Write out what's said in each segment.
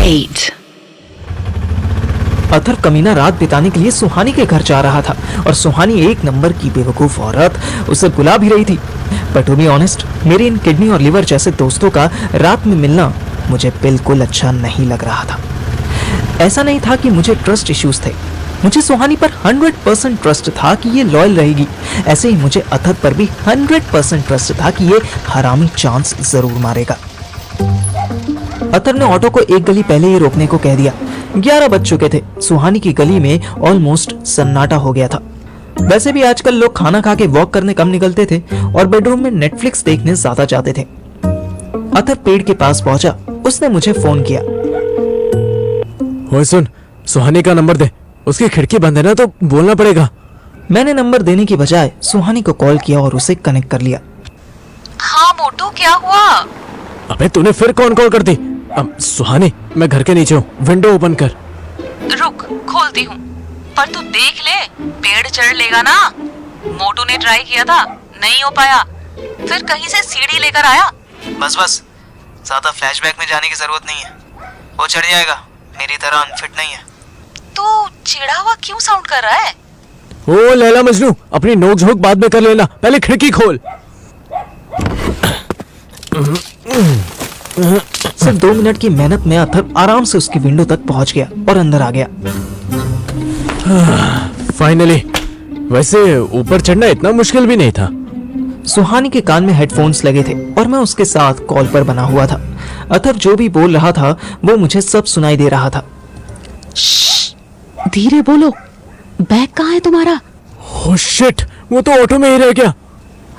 8. अथर्व कमीना रात बिताने के लिए सुहानी के घर जा रहा था और सुहानी एक नंबर की बेवकूफ औरत उसे बुला भी रही थी। बट टू बी ऑनेस्ट, मेरे इन किडनी और लिवर जैसे दोस्तों का रात में मिलना मुझे बिल्कुल अच्छा नहीं लग रहा था। ऐसा नहीं था कि मुझे ट्रस्ट इश्यूज थे, मुझे सुहानी पर 100% ट्रस्ट था कि ये लॉयल रहेगी। ऐसे ही मुझे अथर्व पर भी 100% ट्रस्ट था कि ये हरामी चांस जरूर मारेगा। अथर्व ने ऑटो को एक गली पहले ही रोकने को कह दिया। 11 बज चुके थे। सुहानी की गली में ऑलमोस्ट सन्नाटा हो गया था। वैसे भी आजकल लोग खाना खा के वॉक करने कम निकलते थे और बेडरूम में नेटफ्लिक्स देखने ज्यादा जाते थे। अथर्व पेड़ के पास पहुंचा। उसने मुझे फोन किया। ओए सुन, सुहानी का नंबर दे, उसकी खिड़की बंद है ना तो बोलना पड़ेगा। मैंने नंबर देने की बजाय सुहानी को कॉल किया और उसे कनेक्ट कर लिया। हाँ मोटू, क्या हुआ? अबे तूने फिर कौन कॉल कर दी? सुहानी, मैं घर के नीचे हूँ, विंडो ओपन कर। रुक, खोलती हूँ। पर तू देख ले, पेड़ चढ़ लेगा ना। मोटू ने ट्राई किया था, नहीं हो पाया, फिर कहीं से सीढ़ी लेकर आया। बस ज्यादा फ्लैशबैक में जाने की जरूरत नहीं है, वो चढ़ जाएगा। मेरी तरह अनफिट नहीं है। तू चिढ़ा हुआ क्यों साउंड कर रहा है? ओ लैला मजनू, अपनी नोक झोंक बाद में कर लेना, पहले खिड़की खोल। सिर्फ 2 मिनट की मेहनत में अथर्व आराम से उसकी विंडो तक पहुंच गया और अंदर आ गया। फाइनली। वैसे ऊपर चढ़ना इतना मुश्किल भी नहीं था। सुहानी के कान में हेडफोन्स लगे थे और मैं उसके साथ कॉल पर बना हुआ था। अथर्व जो भी बोल रहा था वो मुझे सब सुनाई दे रहा था। धीरे बोलो, बैग कहाँ है तुम्हारा? ओह शिट, वो तो ऑटो में ही रह गया।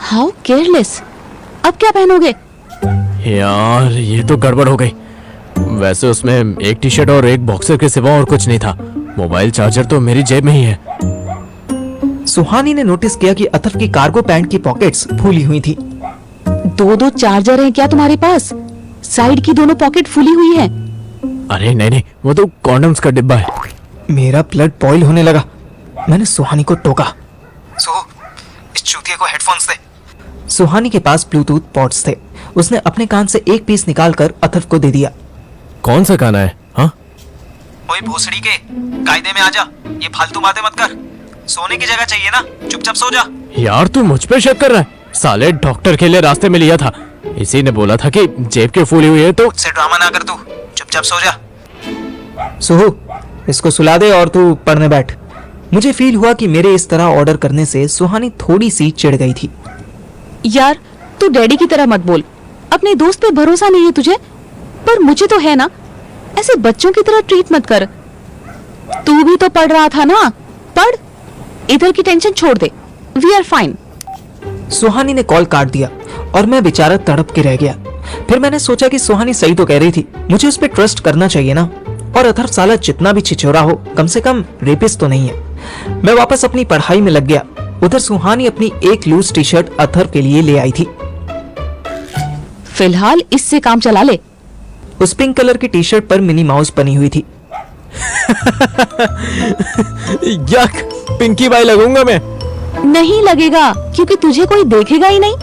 How careless. अब क्या पहनोगे? यार ये तो गड़बड़ हो गई। वैसे उसमें एक टी शर्ट और एक बॉक्सर के सिवा और कुछ नहीं था। मोबाइल चार्जर तो मेरी जेब में ही है। सुहानी ने नोटिस किया कि अथर्व की कार्गो पैंट की पॉकेट्स फूली हुई थी। 2 चार्जर हैं क्या तुम्हारे पास? साइड की दोनों पॉकेट फूली हुई हैं। अरे नहीं, वो तो कॉन्डम्स का डिब्बा है। मेरा ब्लड बॉईल होने लगा। मैंने सुहानी को टोका। इस चूतिए को हेडफोन्स दे। सुहानी के पास ब्लूटूथ पॉड्स थे। उसने अपने कान से एक पीस निकालकर अथर्व को दे दिया। कौन सा गाना है? हाँ, ओए भोसड़ी के, कायदे में आजा। ये फालतू बातें मत कर। सोने की जगह चाहिए ना, चुपचाप सो जा। यार तू मुझ पे शक कर रहा है? साले डॉक्टर के लिए रास्ते में लिया था, इसी ने बोला था कि जेब के फूली हुई है तो। मुझसे ड्रामा ना कर तू, चुपचाप सो जा। सुहू, इसको सुला दे और तू पढ़ने बैठ। मुझे फील हुआ कि मेरे इस तरह ऑर्डर करने से सुहानी थोड़ी सी चिढ़ गई थी। यार तू डैडी की तरह मत बोल। अपने दोस्त पे भरोसा नहीं है तुझे, पर मुझे तो है ना। ऐसे बच्चों की तरह ट्रीट मत कर। तू भी तो पढ़ रहा था ना, पढ़। इधर की टेंशन छोड़ दे। We are fine. सुहानी ने कॉल काट दिया और मैं बेचारा तड़प के रह गया। फिर मैंने सोचा कि सुहानी सही तो कह रही थी, मुझे उस पर ट्रस्ट करना चाहिए ना। और अथर्व साला जितना भी छिछोरा हो, कम से कम रेपिस्ट तो नहीं है। मैं वापस अपनी पढ़ाई में लग गया। उधर सुहानी अपनी एक लूज टी शर्ट अथर्व के लिए ले आई थी। फिलहाल इससे काम चला ले। उस पिंक कलर की टी शर्ट पर मिनी माउस बनी हुई थी। यक, पिंकी बाई लगूंगा मैं। नहीं लगेगा, क्योंकि तुझे कोई देखेगा ही नहीं।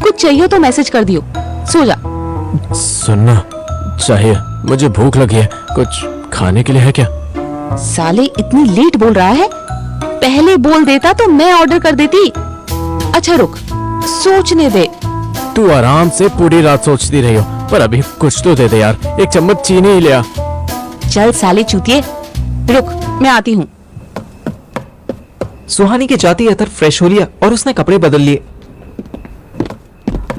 कुछ चाहिए तो मैसेज कर दियो। सो जा। सुनना चाहिए, मुझे भूख लगी है, कुछ खाने के लिए है क्या? साले इतनी लेट बोल रहा है, पहले बोल देता तो मैं ऑर्डर कर देती। अच्छा रुक, सोचने दे। तू आराम से पूरी रात सोचती रही हो, पर अभी कुछ तो दे दे यार। एक चम्मच चीनी ही लिया। चल साले चूतिए, रुक मैं आती हूँ। सुहानी के जाते ही अथर्व फ्रेश हो लिया और उसने कपड़े बदल लिए।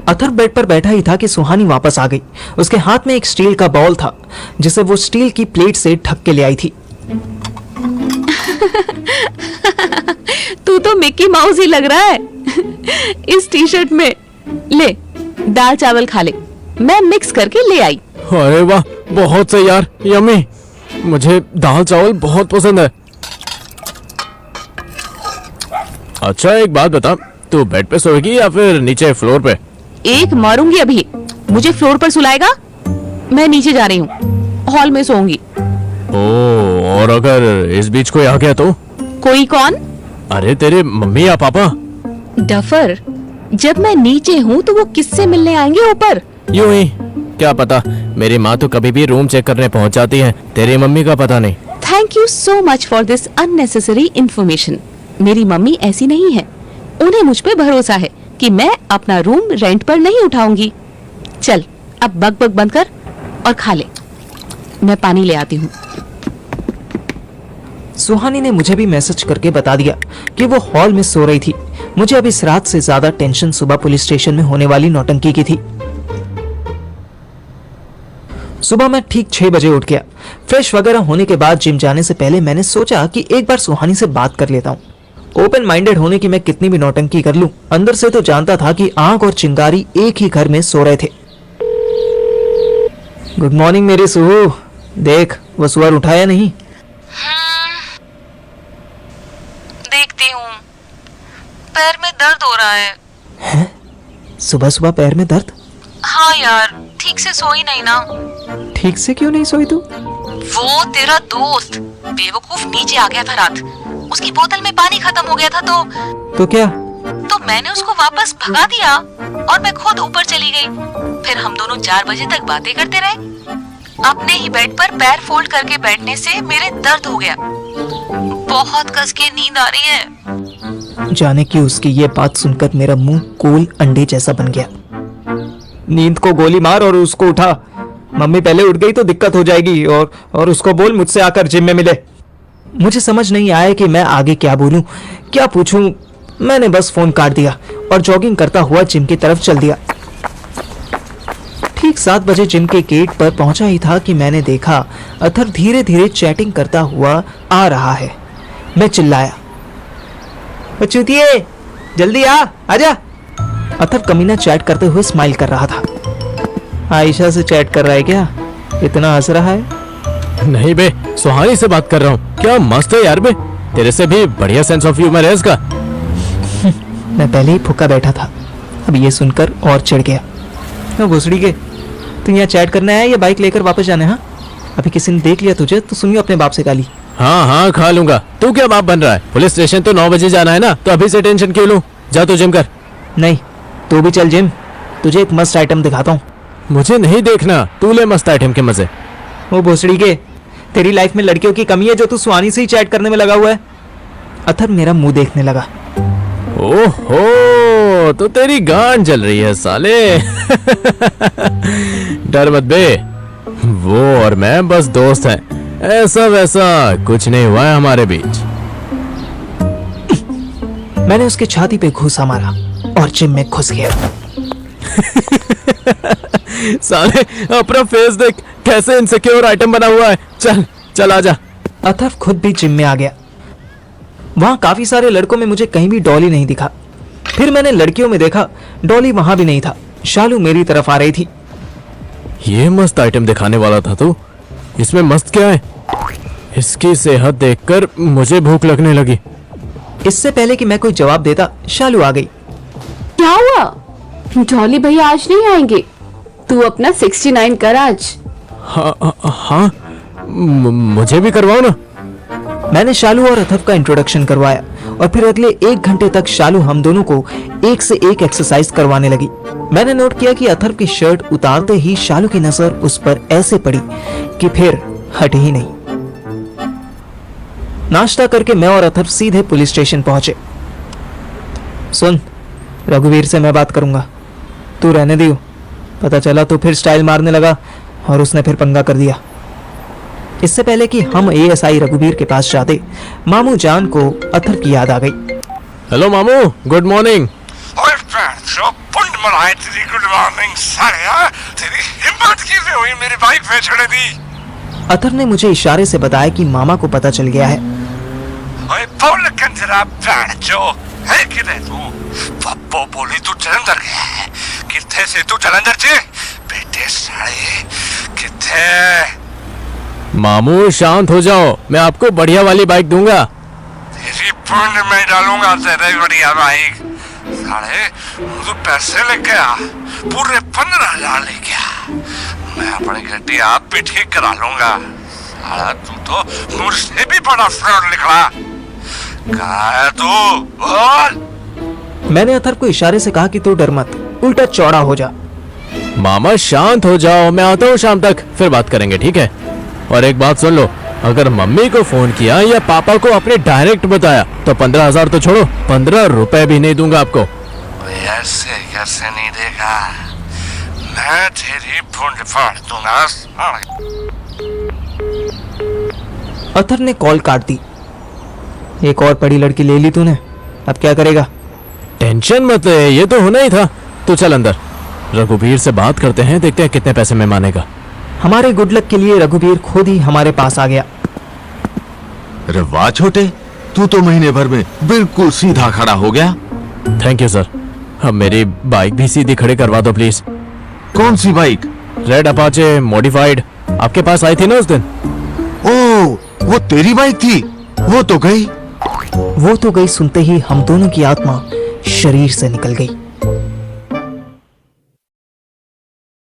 अथर्व बेड पर बैठा ही था कि सुहानी वापस आ गई। उसके हाथ में एक स्टील का बाउल था जिसे वो स्टील की प्लेट से ढक के ले आई थी। तू तो मिक्की माउस ही लग रहा है इस टी शर्ट में। ले दाल चावल खा ले, मैं मिक्स करके ले आई। अरे वाह, बहुत सही यार, यम्मी। मुझे दाल चावल बहुत पसंद है। अच्छा एक बात बता, तू बेड पे सोएगी या फिर नीचे फ्लोर पे? एक मारूंगी अभी। मुझे फ्लोर पर सुलाएगा? मैं नीचे जा रही हूँ, हॉल में सोऊंगी। ओ, और अगर इस बीच कोई आ गया तो? कोई कौन? अरे तेरे मम्मी या पापा। डफर, जब मैं नीचे हूँ तो वो किससे मिलने आएंगे ऊपर? यूं ही। क्या पता, मेरी माँ तो कभी भी रूम चेक करने पहुंच जाती है, तेरी मम्मी का पता नहीं। Thank you so much for this unnecessary information. मेरी मम्मी ऐसी नहीं है, उन्हें मुझ पे भरोसा है कि मैं अपना रूम रेंट पर नहीं उठाऊंगी। चल अब बक बक बंद कर और खा ले, मैं पानी ले आती हूँ। सुहानी ने मुझे भी मैसेज करके बता दिया कि वो हॉल में सो रही थी। मुझे अब इस रात से ज्यादा टेंशन सुबह पुलिस स्टेशन में होने वाली नौटंकी की थी। सुबह मैं ठीक 6 बजे उठ गया। फ्रेश वगैरह होने के बाद जिम जाने से पहले मैंने सोचा कि एक बार सुहानी से बात कर लेता हूँ। ओपन माइंडेड होने की मैं कितनी भी नौटंकी कर लूं, अंदर से तो जानता था कि आंख और चिंगारी एक ही घर में सो रहे थे। गुड मॉर्निंग मेरी सुहू, देख वो सुअर उठाया नहीं। देखती हूँ, पैर में दर्द हो रहा है। सुबह सुबह पैर में दर्द? हाँ यार, ठीक से सोई नहीं ना। ठीक से क्यों नहीं सोई तू? वो तेरा दोस्त बेवकूफ नीचे आ गया था रात, उसकी बोतल में पानी खत्म हो गया था तो क्या? तो मैंने उसको वापस भगा दिया और मैं खुद ऊपर चली गई। फिर हम दोनों 4 बजे तक बातें करते रहे। अपने ही बेड पर पैर फोल्ड करके बैठने से मेरे दर्द हो गया। बहुत कस के नींद आ रही है। जाने की उसकी ये बात सुनकर मेरा मुंह गोल अंडे जैसा बन गया। नींद को गोली मार और उसको उठा। मम्मी पहले उठ गई तो दिक्कत हो जाएगी, और उसको बोल मुझसे आकर जिम में मिले। मुझे समझ नहीं आया कि मैं आगे क्या बोलूं, क्या पूछूं। मैंने बस फोन काट दिया और जॉगिंग करता हुआ जिम की तरफ चल दिया। ठीक 7 बजे जिम के गेट पर पहुंचा ही था कि मैंने देखा अथर धीरे धीरे चैटिंग करता हुआ आ रहा है। मैं चिल्लाया, चूतिए जल्दी आजा। अथर कमीना चैट करते हुए स्माइल कर रहा था। आयशा से चैट कर रहा है क्या? इतना हंस रहा है। नहीं बे, सुहानी से बात कर रहा हूँ। क्या मस्त है यार बे, तेरे से भी बढ़िया सेंस ऑफ ह्यूमर है इसका। मैं पहले ही फुका बैठा था, अब ये सुनकर और चिढ़ गया। भोसड़ी के, तू यहाँ चैट करने आया या बाइक लेकर वापस जाना है? अभी किसी ने देख लिया तुझे तो सुनियो अपने बाप से गाली। हाँ खा लूंगा। तू क्या बाप बन रहा है? पुलिस स्टेशन तो 9 बजे जाना है ना, तो अभी से टेंशन क्यों लूं? जा तू जिम कर। नहीं, तू भी चल जिम, तुझे एक मस्त आइटम दिखाता हूँ। मुझे नहीं देखना, तू ले मस्त आइटम के मजे। वो भोसड़ी के, तेरी लाइफ में लड़कियों की कमी है जो तू सुहानी से ही चैट करने में लगा हुआ है। अथर मेरा मुंह देखने लगा। ओहो, तो तेरी गांड जल रही है साले। डर मत बे, वो और मैं बस दोस्त हैं, ऐसा वैसा कुछ नहीं हुआ है हमारे बीच। मैंने उसके छाती पे घूसा मारा और जिम में घुस गया। साले अपना फेस देख, कैसे इनसिक्योर आइटम बना हुआ है। चल चल आजा। अथर खुद भी जिम में आ गया। वहां काफी सारे लड़कों में मुझे कहीं भी डॉली नहीं दिखा। फिर मैंने लड़कियों में देखा, डॉली वहां भी नहीं था। शालू मेरी तरफ आ रही थी। ये मस्त आइटम दिखाने वाला था तू, इसमें मस्त क्या है? इसकी सेहत देखकर मुझे भूख लगने लगी। इससे पहले कि मैं कोई जवाब देता, शालू आ गई। क्या हुआ? डॉली भैया आज नहीं आएंगे, तू अपना 69 कर आज। हाँ, मुझे भी करवाओ ना। मैंने शालू और अथफ का इंट्रोडक्शन करवाया और फिर अगले 1 घंटे तक शालू हम दोनों को एक से एक एक्सरसाइज करवाने लगी। मैंने नोट किया कि अथर्व की शर्ट उतारते ही शालू की नजर उस पर ऐसे पड़ी कि फिर हटे ही नहीं। नाश्ता करके मैं और अथर्व सीधे पुलिस स्टेशन पहुंचे। सुन, रघुवीर से मैं बात करूंगा, तू रहने दियो। पता चला तो फिर स्टाइल मारने लगा और उसने फिर पंगा कर दिया। इससे पहले कि हम एएसआई रघुवीर के पास जाते, मामू जान को अथर की याद आ गई। हेलो मामू, गुड मॉर्निंग। तेरी गुड मॉर्निंग सालिया, तेरी हिम्मत कैसे हुई मेरी बाइक पे छड़े दी? अथर ने मुझे इशारे से बताया कि मामा को पता चल गया है। ओए बोल कंजरा बैंड जो है कि नहीं तू? पप्पो बोली तू जलंधर गया है। किथे से तू जलंधर से? बेटे साले किथे? मामू शांत हो जाओ, मैं आपको बढ़िया वाली बाइक दूंगा। तेरी पुंड में डालूंगा तेरे बढ़िया बाइक। साले तू पैसे लेके आ, पूरे 15,000 लेके आ। मैं अपनी गड्डी आप भी ठीक करा लूंगा। साला तू तो मुझसे भी बड़ा फ्रॉड निकला। कहाँ है तू? बोल। मैंने अथर को इशारे से कहा कि तू डर मत, उल्टा चौड़ा हो जा। मामा शांत हो जाओ, मैं आता हूँ शाम तक, फिर बात करेंगे, ठीक है? और एक बात सुन लो, अगर मम्मी को फोन किया या पापा को अपने डायरेक्ट बताया तो 15,000 तो छोड़ो, 15 रुपए भी नहीं दूंगा आपको। ऐसे कैसे नहीं देगा, मैं तेरी भूंड फाड़ दूंगा साले। अतर ने कॉल काट दी। एक और बड़ी लड़की ले ली तूने, अब क्या करेगा? टेंशन मत ले, ये तो होना ही था। तू चल अंदर, रघुवीर से बात करते हैं, देखते हैं कितने पैसे में मानेगा। हमारे गुड लक के लिए रघुवीर खुद ही हमारे पास आ गया। अरे वाह छोटे, तू तो महीने भर में बिल्कुल सीधा खड़ा हो गया। Thank you sir. अब मेरी बाइक भी सीधी खड़ी करवा दो प्लीज। कौन सी बाइक? रेड अपाचे मॉडिफाइड, आपके पास आई थी ना उस दिन। ओ, वो तेरी बाइक थी, वो तो गई। वो तो गई सुनते ही हम दोनों की आत्मा शरीर से निकल गई।